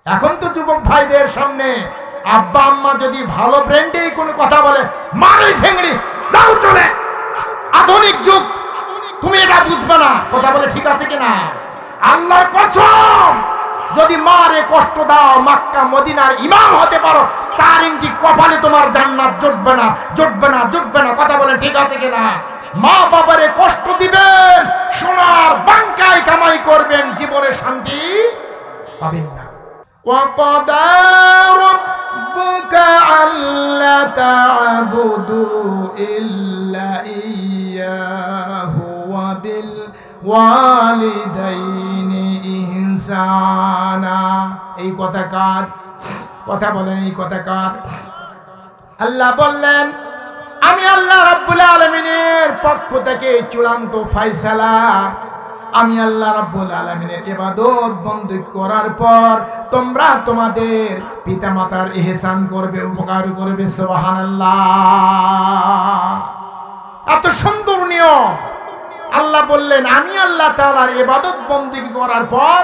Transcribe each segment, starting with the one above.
এখন তো যুবক ভাইদের সামনে আব্বা আম্মা যদি ভালো ব্র্যান্ডে কোনো কথা বলে, মারই ছেংড়ি যাও চলে, আধুনিক যুগ, তুমি এটা বুঝবে না। কথা বলে ঠিক আছে কিনা? আল্লাহর কসম, যদি মারে কষ্ট দাও, মক্কা মদিনার ইমাম হতে পারো, তার ইনকি কপালে তোমার জান্নাত জুটবে না, জুটবে না, জুটবে না। কথা বলে ঠিক আছে কিনা? মা বাবারে কষ্ট দিবেন, সোনার বাংকায় কামাই করবেন, জীবনে শান্তি পাবেন না। وَقَضَى رَبُّكَ أَلَّا تَعْبُدُوا إِلَّا إِيَّاهُ وَبِالْوَالِدَيْنِ إِحْسَانًا। এই কথা কার কথা বলেন? এই কথা কার? আল্লাহ বললেন, আমি আল্লাহ রাব্বুল আলামিনের পক্ষ থেকে চূড়ান্ত ফয়সালা, আমি আল্লাহ রাব্বুল আলামিনের ইবাদত বন্দেগী করার পর তোমরা তোমাদের পিতামাতার ইহসান করবে, উপকার করবে। সুবহানাল্লাহ, এত সুন্দর নিয়ম। আল্লাহ বললেন, আমি আল্লাহ তাআলার ইবাদত বন্দেগী করার পর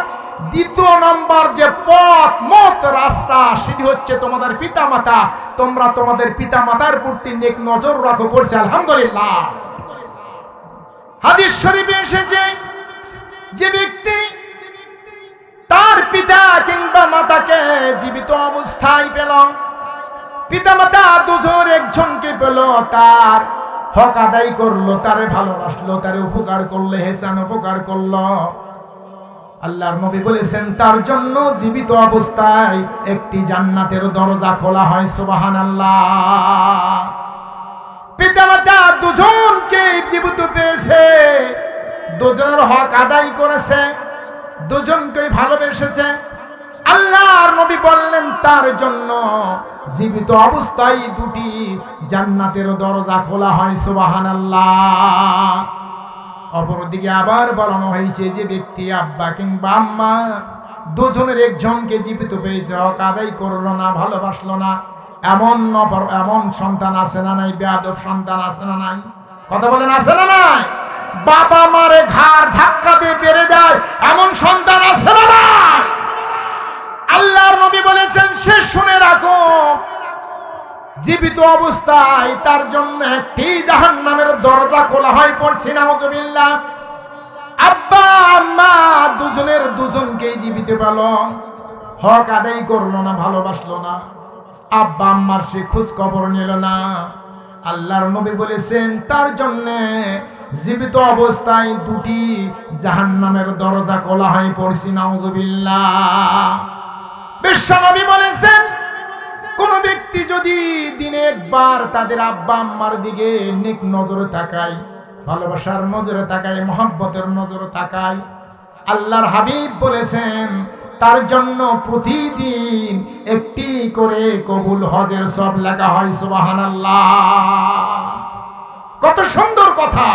দ্বিতীয় নম্বর যে পথ, মত, রাস্তা, সেটি হচ্ছে তোমাদের পিতামাতা। তোমরা তোমাদের পিতামাতার প্রতি নেক নজর রাখো। পড়ছে আলহামদুলিল্লাহ। হাদিস শরীফে এসেছে, যে ব্যক্তি তার পিতা কিংবা মাতাকে জীবিত অবস্থায় পেল, পিতা মাতা দুজন একজনকে পেল, তার হক আদায় করলো, তারে ভালোবাসলো, তারে উপকার করলো, হেসান উপকার করলো, আল্লাহর নবী বলেছেন তার জন্য জীবিত অবস্থায় একটি জান্নাতের দরজা খোলা হয়। সুবহানাল্লাহ। পিতামাতা দুজনকে জীবিত পেয়েছে, দুজনের হক আদায় করেছে, দুজনকে ভালোবেসেছে। আল্লাহর নবী বললেন তার জন্য জীবিত অবস্থায় দুটি জান্নাতের দরজা খোলা হয়। সুবহানাল্লাহ। অপরদিকে আবার বলানো হয়েছে, যে ব্যক্তি আব্বা কিংবা আম্মা দুজনের একজনকে জীবিত পেয়েছে, হক আদায় করলো না, ভালোবাসলো না, এমন সন্তান আছে না নাই? বেয়াদব সন্তান আছে না নাই? কথা বলেন, আছে না নাই? বাবা মারে ঘাড় ধাক্কা দিয়ে বেড়ে দেয়, এমন সন্তান আছে না নাই? আল্লাহর নবী বলেছেন, সে শুনে রাখো, জীবিত অবস্থায় তার জন্য একটি জাহান্নামের দরজা খোলা হয়। পড়ছি নাউজুবিল্লাহ। আব্বা আম্মা দুজনের দুজনকে জীবিত পেল, হক আদায় করলো না, ভালোবাসলো না, আব্বা আম্মার সে খোঁজ খবর নিল না। আল্লাহর নবী বলেছেন তার জন্য জীবিত অবস্থায় দুটি জাহান্নামের দরজা খোলা হয়। পড়ছি নাউজুবিল্লাহ। বিশ্বনবী বলেছেন, কোন ব্যক্তি যদি দিনে একবার তাদের আব্বা আম্মার দিকে নেক নজরে তাকায়, ভালোবাসার নজরে তাকায়, মহব্বতের নজরে তাকায়, আল্লাহর হাবিব বলেছেন তার জন্য প্রতিদিন একটি করে কবুল হজের সব লেখা হয়। সুবহানাল্লাহ। কত সুন্দর কথা।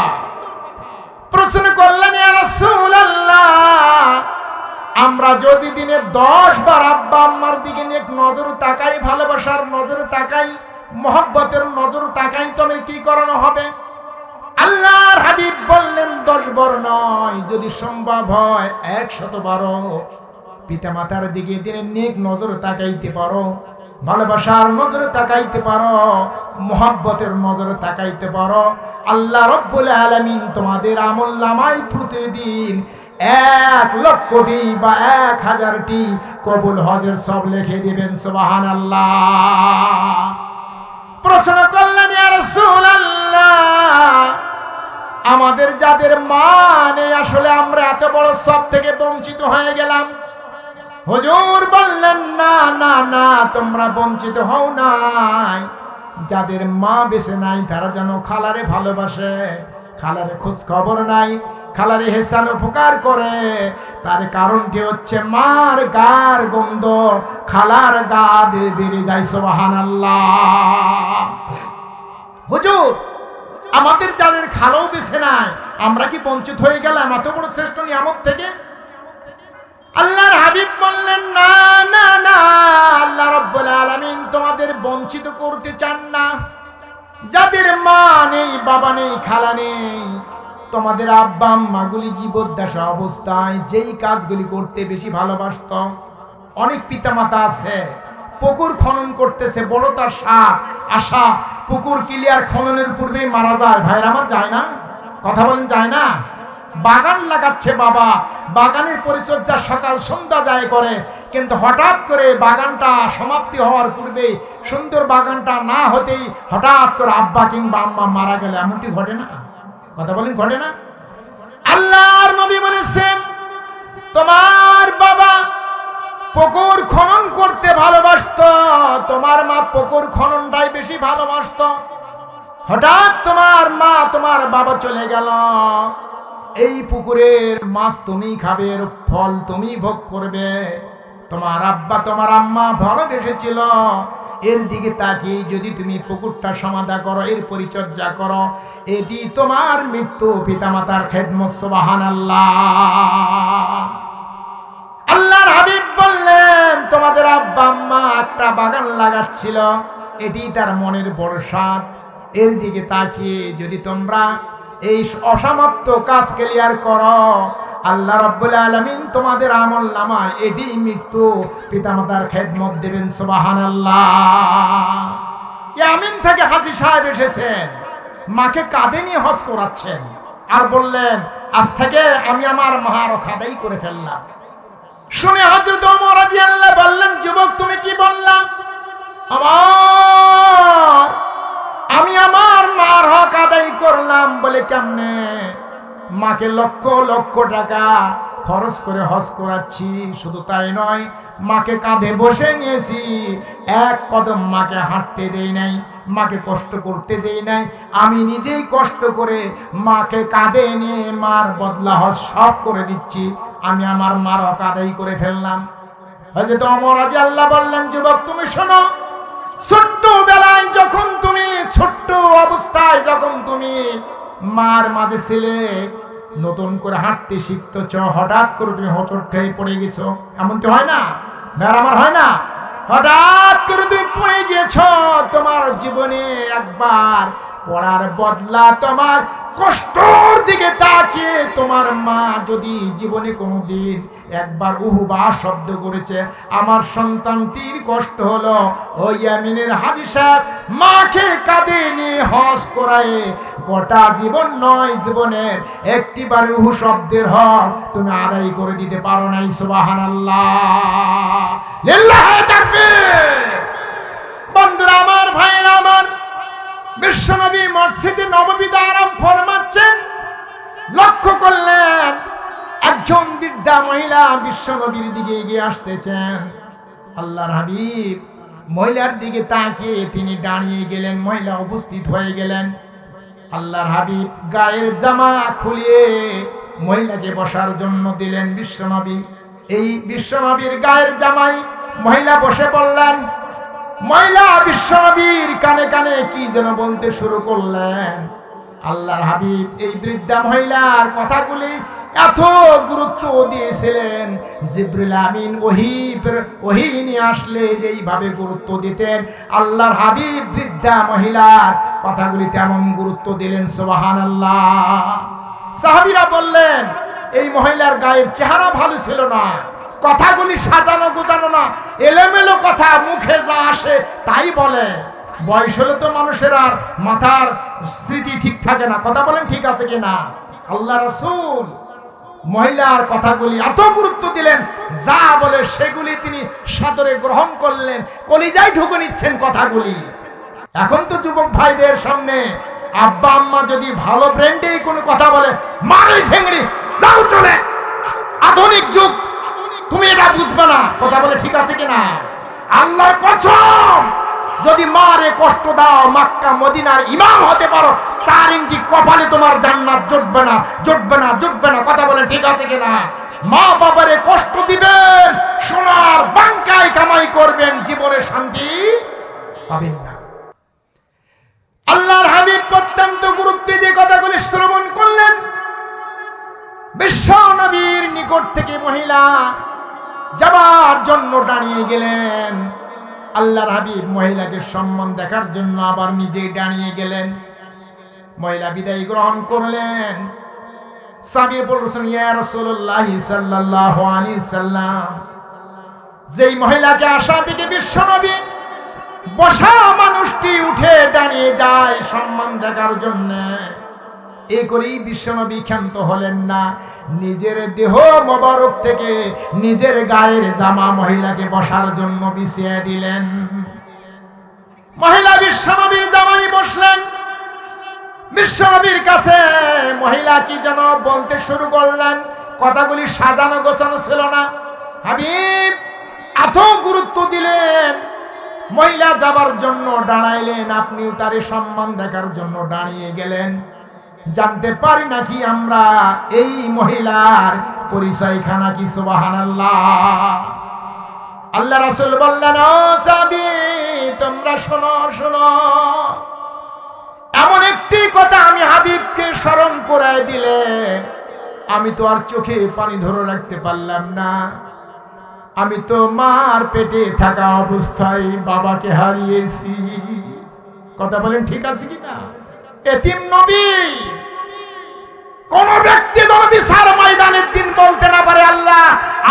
প্রশ্ন করলেন, ইয়া রাসূলুল্লাহ, আমরা যদি দিনে 10 বার আব্বা আম্মার দিকে নেক নজর তাকাই, ভালোবাসার নজরে তাকাই, মহব্বতের নজর তাকাই, তবে কি করানো হবে? আল্লাহর হাবিব বললেন 10 বার নয়, যদি সম্ভব হয় 100 বারও পিতামাতার দিকে দিনে নেক নজর তাকাইতে পারো, ভালোবাসার নজরে তাকাইতে পারো, মহব্বতের নজরে তাকাইতে পারো, আল্লাহ রাব্বুল আলামিন তোমাদের আমলনামায় প্রতিদিন 1 লক্ষটি বা 1000টি কবুল হজের সব লিখে দিবেন। সুবহানাল্লাহ। প্রশ্ন করলেন, ইয়া রাসূলুল্লাহ, আমাদের যাদের মা নেই, আসলে আমরা এত বড় সব থেকে বঞ্চিত হয়ে গেলাম। হুজুর বললেন, না না না, তোমরা বঞ্চিত হও নাই। যাদের মা বেঁচে নাই তারা যেন খালারে ভালোবাসে, খালারে খোঁজ খবর নাই, খালারে হেসান উপকার করে। তার কারণটি হচ্ছে মার গার গন্ধ খালার গা দিয়ে বেরিয়ে যায়। সুবহানাল্লাহ। হুজুর, আমাদের যাদের খালাও বেঁচে নাই, আমরা কি বঞ্চিত হয়ে গেলাম এত বড় শ্রেষ্ঠ নিয়ামত থেকে? আল্লাহর হাবিব বললেন, না না না, আল্লাহ রাব্বুল আলামিন তোমাদের বঞ্চিত করতে চান না। যাদের মা নেই, বাবা নেই, খালা নেই, তোমাদের আব্বা আম্মাগুলি জীবদ্দশা অবস্থায় যেই কাজগুলি করতে বেশি ভালোবাসত, অনেক পিতামাতা আছে পুকুর খনন করতেছে, বড় তার আশা পুকুর ক্লিয়ার খননের পূর্বেই মারা যায়। ভাইরা আমার যায় না? কথা বলেন যায় না? বাগান লাগাচ্ছে বাবা, বাগানের পরিচর্যা সকাল সন্ধ্যা যায় করে, কিন্তু হঠাৎ করে বাগানটা সমাপ্তি হওয়ার পূর্বে সুন্দর বাগানটা না হতেই হঠাৎ করে আব্বা কিংবা আম্মা মারা গেলে এমনটি ঘটে না? কথা বলেন ঘটে না? আল্লাহর নবী বলেছেন তোমার বাবা পুকুর খনন করতে ভালোবাসতো, তোমার মা পুকুর খননটাই বেশি ভালোবাসতো। হঠাৎ তোমার মা তোমার বাবা চলে গেল, এই পুকুরের মাছ তুমি খাবে, এর ফল তুমি ভোগ করবে। তোমার আব্বা তোমার আম্মা ভালোবেসেছিল, এর দিকে তাকিয়ে যদি তুমি পুকুরটা সমাধা করো, এর পরিচর্যা করো, এটি তোমার মৃত্যু। পিতামাতার খেদমত। সুবহানাল্লাহ। আল্লাহর হাবিব বললেন তোমাদের আব্বা আম্মা একটা বাগান লাগাচ্ছিল, এটি তার মনের বড় স্বাদ, এর দিকে তাকিয়ে যদি তোমরা এই অসমাপ্ত কাজ ক্লিয়ার করো, আল্লাহ রাব্বুল আলামিন তোমাদের আমলনামায় এটি মৃত্যু। পিতামাতার খেদমত দেবেন। সুবহানাল্লাহ। ইয়ামিন থেকে হাজী সাহেব এসেছেন, মাকে কাঁধে নিয়ে হজ করাচ্ছেন, আর বললেন আজ থেকে আমি আমার মাহারক আদায় করে ফেললাম। শুনে হযরত ওমর রাদিয়াল্লাহু বললেন যুবক তুমি কি বললা? আমি আমার মার হক আদায় করলাম বলে কেমনে? মাকে লক্ষ লক্ষ টাকা খরচ করে হজ করাচ্ছি, শুধু তাই নয় মাকে কাঁধে বসে নিয়েছি, এক কদম মাকে হাঁটতে দেই নাই, মাকে কষ্ট করতে দেই নাই, আমি নিজেই কষ্ট করে মাকে কাঁধে নিয়ে মার বদলা হজ সব করে দিচ্ছি, আমি আমার মার হক আদায় করে ফেললাম। হযরত ওমর রাদিয়াল্লাহু বললেন যুবক তুমি শোনো, ছোট্ট বেলায় যখন তুমি ছোট্ট অবস্থায় যখন তুমি মার মাঝে ছিলে, নতুন করে হাঁটতে শিখতেছ, হঠাৎ করে তুমি হোঁচট খেয়ে পড়ে গেছো, এমনটি হয় না? মেয়ের আমার হয় না? হঠাৎ করে তুমি পড়ে গেছো, তোমার জীবনে একবার পড়ার বদলা তোমার কষ্টর দিকে তাকিয়ে তোমার মা যদি জীবনে কোনোদিন একবার উহুবা শব্দ করেছে, আমার সন্তানটির কষ্ট হলো, ওই ইয়ামিনের হাজী সাহেব মাকে কাঁধে নিয়ে হজ করায় গোটা জীবন নয়, জীবনের একটিবার উহু শব্দের হক তুমি আদায় করে দিতে পারো নাই। সুবহানাল্লাহ। লিল্লাহি তাকবীর। বন্ধুরা আমার, ভাইয়েরা আমার, বিশ্বনবী মসজিদে নববীতে আরাম ফরমাচ্ছেন, লক্ষ্য করলেন একজন বৃদ্ধা মহিলা বিশ্বনবীর দিকে এগিয়ে আসতেছেন। আল্লাহর হাবিব মহিলার দিকে তাকিয়ে তিনি দাঁড়িয়ে গেলেন, মহিলা উপস্থিত হয়ে গেলেন। আল্লাহর হাবিব গায়ের জামা খুলিয়ে মহিলাকে বসার জন্য দিলেন। বিশ্বনবী এই বিশ্বনবীর গায়ের জামায় মহিলা বসে পড়লেন। মহিলা বিশ্বনবীর কানে কানে কি যেন বলতে শুরু করলেন। আল্লাহর হাবিব এই বৃদ্ধা মহিলার কথাগুলি এত গুরুত্ব দিয়েছিলেন, জিবরিল আমিন ওহী নিয়ে আসলে যেইভাবে গুরুত্ব দিতেন, আল্লাহর হাবিব বৃদ্ধা মহিলার কথাগুলি তেমন গুরুত্ব দিলেন। সুবহানাল্লাহ। সাহাবীরা বললেন এই মহিলার গায়ের চেহারা ভালো ছিল না, কথাগুলি সাজানো গোছানো না, এলোমেলো কথা, মুখে যা আসে তাই বলে। বয়স হলে তো মানুষের আর মাথার স্মৃতি ঠিক থাকে না। কথা বলেন ঠিক আছে কিনা? আল্লাহ রাসূল মহিলার কথাগুলি এত গুরুত্ব দিলেন, যা বলে সেগুলি তিনি সাদরে গ্রহণ করলেন, কলিজায় ঢুকে নিচ্ছেন কথাগুলি। এখন তো যুবক ভাইদের সামনে আব্বা আম্মা যদি ভালো ব্র্যান্ডে কোনো কথা বলে, মারে ঝেংড়ি যাও চলে, আধুনিক যুগ, তুমি এটা বুঝবে না। কথা বলে ঠিক আছে কিনা? আল্লাহর কসম, যদি মারে কষ্ট দাও, মক্কা মদিনার ইমাম হতে পারো, তার ইংটি কপালে তোমার জান্নাত জুটবে না, জুটবে না, জুটবে না। কথা বলে ঠিক আছে কিনা? মা বাবারে কষ্ট দিবেন, সোনার বাংকায় কামাই করবেন, জীবনে শান্তি পাবেন না। আল্লাহর হাবিব অত্যন্ত গুরুত্ব দিয়ে কথাগুলি শ্রবণ করলেন। বিশ্ব নবীর নিকট থেকে মহিলা যাবার জন্য দাঁড়িয়ে গেলেন। আল্লাহর হাবিব মহিলাকে সম্মান দেখার জন্য আবার নিজেই দাঁড়িয়ে গেলেন। মহিলা বিদায় গ্রহণ করলেন। সাহাবী বলছেন ইয়া রাসূলুল্লাহ সাল্লাল্লাহু আলাইহি সাল্লাম, যেই মহিলাকে আশা থেকে বিশ্বনবী বসা মানুষটি উঠে দাঁড়িয়ে যায় সম্মান দেখার জন্য, এই করেই বিশ্বনবী ক্ষান্ত হলেন না, নিজের দেহ মোবারক থেকে নিজের গায়ের জামা মহিলাকে বসার জন্য বিছিয়ে দিলেন। মহিলা বিশ্বনবীর জামাই বসলেন। বিশ্বনবীর কাছে মহিলা কি যেন বলতে শুরু করলেন, কথাগুলি সাজানো গোছানো ছিল না। হাবিব এত গুরুত্ব দিলেন, মহিলা যাবার জন্য দাঁড়াইলেন, আপনিও তারে সম্মান দেখার জন্য দাঁড়িয়ে গেলেন। জানতে পারি নাকি আমরা এই মহিলার পরিচয়খানা কি? সুবহানাল্লাহ। আল্লাহ রাসূল বললেন, ও সাহাবী তোমরা শোনো শোনো, এমন একটি কথা আমি হাবিবকে স্মরণ করায় দিলে আমি তো আর চোখে পানি ধরে রাখতে পারলাম না। আমি তো মার পেটে থাকা অবস্থায় বাবাকে হারিয়েছি। কথা বলেন ঠিক আছে কিনা? এতিম নবী কোন ব্যক্তি যদি সার ময়দানের দিন বলতে না পারে, আল্লাহ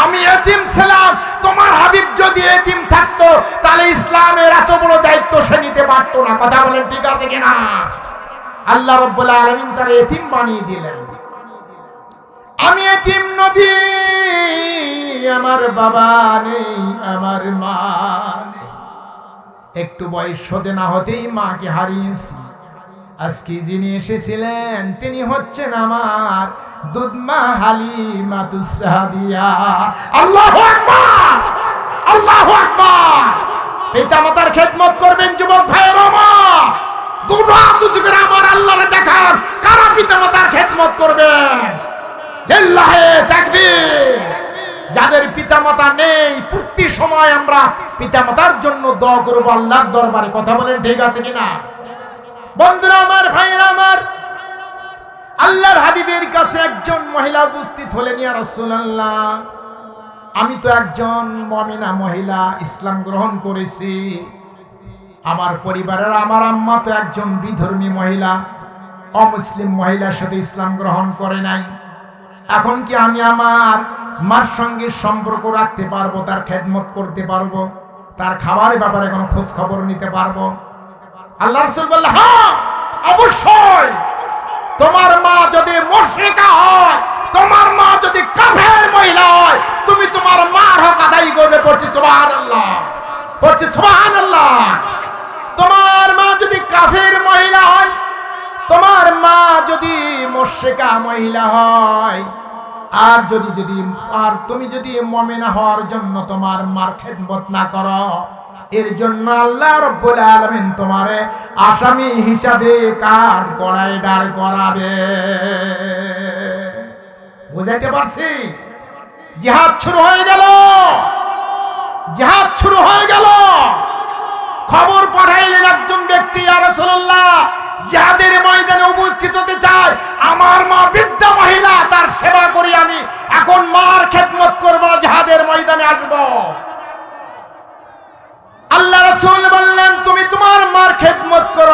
আমি এতিম ছিলাম, তোমার হাবিব যদি এতিম থাকতো তাহলে ইসলামের এত বড় দায়িত্ব সে নিতে পারতো না। কথা বলেন ঠিক আছে কিনা? আল্লাহ রাব্বুল আলামিন তার এতিম বানিয়ে দিলেন। আমি এতিম নবী, আমার বাবা নেই, আমার মা নেই। একটু বয়স হতে না হতেই মাকে হারিয়েছি। আজকে যিনি এসেছিলেন তিনি হচ্ছেন আমার দুধমা হালিমাতুস সাদিয়া। আল্লাহু আকবার, আল্লাহু আকবার। পিতামাতার খেদমত করবেন যুবক ভাইয়ের আমার, দুচোখের আমার আল্লাহরে দেখার কারা পিতামাতার খেদমত করবেন? লিল্লাহি তাকবীর। যাদের পিতামাতা নেই প্রতি সময় আমরা পিতামাতার জন্য দোয়া করব আল্লাহর দরবারে। কথা বলেন ঠিক আছে কিনা? বন্ধুরা আমার, ভাইরা আমার, আল্লাহর হাবিবের কাছে একজন মহিলা উপস্থিত হলেন। ইয়া রাসূলুল্লাহ, আমি তো একজন মুমিনা মহিলা, ইসলাম গ্রহণ করেছি। আমার পরিবারের আমার আম্মা তো একজন বিধর্মী মহিলা, অমুসলিম মহিলার সাথে ইসলাম গ্রহণ করে নাই। এখন কি আমি আমার মার সঙ্গে সম্পর্ক রাখতে পারবো? তার খেদমত করতে পারবো? তার খাবারের ব্যাপারে কোনো খোঁজ খবর নিতে পারবো? আল্লাহ রাসূল বললেন, হ্যাঁ অবশ্যই। তোমার মা যদি মুশরিকা হয়, তোমার মা যদি কাফের মহিলা হয়, তুমি তোমার মার হক আদায় করবে। পড়ছি সুবহানাল্লাহ, পড়ছি সুবহানাল্লাহ। তোমার মা যদি কাফের মহিলা হয়, তোমার মা যদি মুশরিকা মহিলা হয়, আর তুমি যদি মুমিনা হওয়ার জন্য তোমার মার খেদমত না করো, এর জন্য আল্লাহ রাব্বুল আলামিন তোমারে আসামি হিসাবে কাঠ গড়ায় দাঁড় করাবে। বুঝাইতে পারছি? জিহাদ শুরু হয়ে গেল, জিহাদ শুরু হয়ে গেল। খবর পাঠাইলেন একজন ব্যক্তি, ইয়া রাসূলুল্লাহ জিহাদের ময়দানে উপস্থিত হতে চায়, আমার মা বৃদ্ধা মহিলা, তার সেবা করি আমি, এখন মার খেদমত করব না, জিহাদের ময়দানে আসব। আল্লাহ রাসূল বললেন, তুমি তোমার মার খেদমত করো,